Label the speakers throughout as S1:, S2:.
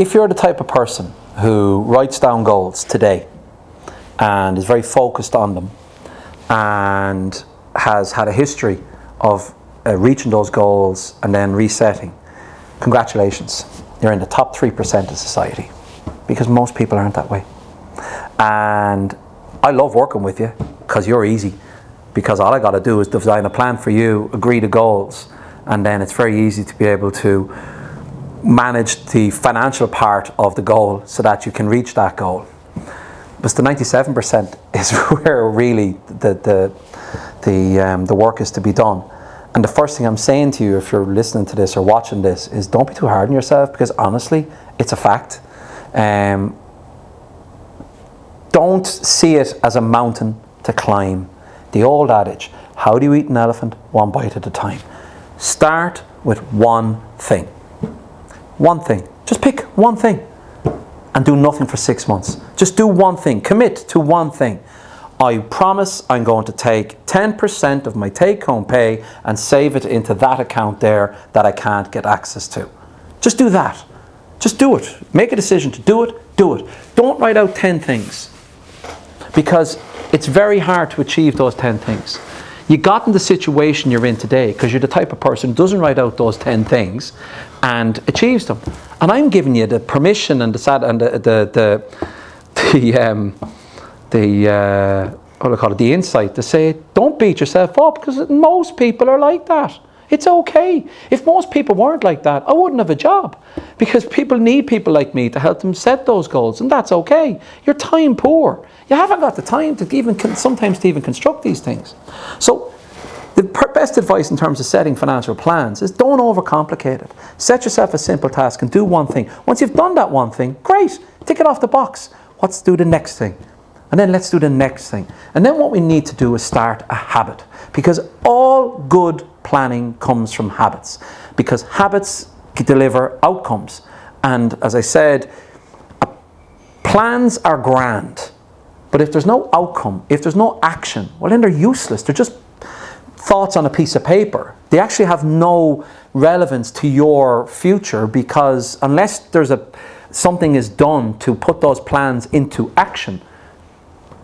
S1: if you're the type of person who writes down goals today and is very focused on them and has had a history of reaching those goals and then resetting, congratulations, you're in the top 3% of society, because most people aren't that way. And I love working with you because you're easy, because all I got to do is design a plan for you, agree to goals, and then it's very easy to be able to manage the financial part of the goal so that you can reach that goal. But the 97% is where really the work is to be done. And the first thing I'm saying to you, if you're listening to this or watching this, is don't be too hard on yourself, because honestly, it's a fact. Don't see it as a mountain to climb. The old adage, how do you eat an elephant? One bite at a time. Start with one thing. One thing. Just pick one thing and do nothing for 6 months. Just do one thing. Commit to one thing. I promise I'm going to take 10% of my take-home pay and save it into that account there that I can't get access to. Just do that. Just do it. Make a decision to do it. Do it. Don't write out 10 things, because it's very hard to achieve those 10 things. You got in the situation you're in today because you're the type of person who doesn't write out those 10 things and achieves them. And I'm giving you the permission and the insight to say, don't beat yourself up, because most people are like that. It's okay. If most people weren't like that, I wouldn't have a job, because people need people like me to help them set those goals, and that's okay. You're time poor. You haven't got the time to even sometimes to even construct these things. So the best advice in terms of setting financial plans is don't overcomplicate it. Set yourself a simple task and do one thing. Once you've done that one thing, great, tick it off the box. Let's do the next thing. And then let's do the next thing. And then what we need to do is start a habit, because all good planning comes from habits, because habits deliver outcomes. And as I said, plans are grand, but if there's no outcome, if there's no action, well then they're useless. They're just thoughts on a piece of paper. They actually have no relevance to your future, because unless there's something is done to put those plans into action,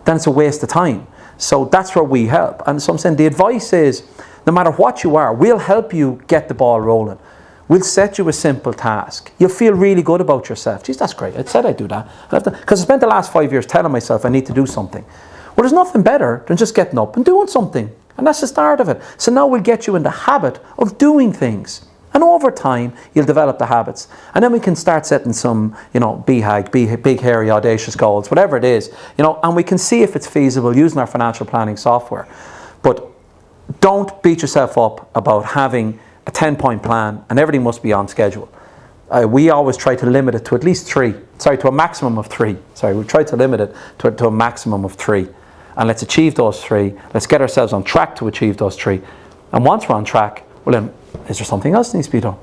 S1: then it's a waste of time. So that's where we help. And so I'm saying the advice is, no matter what you are, we'll help you get the ball rolling. We'll set you a simple task. You'll feel really good about yourself. Geez, that's great. I said I'd do that. Because I spent the last 5 years telling myself I need to do something. Well, there's nothing better than just getting up and doing something. And that's the start of it. So now we'll get you in the habit of doing things. And over time, you'll develop the habits. And then we can start setting some, big, hairy, audacious goals, whatever it is, and we can see if it's feasible using our financial planning software. But don't beat yourself up about having a 10-point plan and everything must be on schedule. We always try to limit it to at least to a maximum of three. We try to limit it to a maximum of 3. And let's achieve those 3. Let's get ourselves on track to achieve those 3. And once we're on track, well then, is there something else that needs to be done?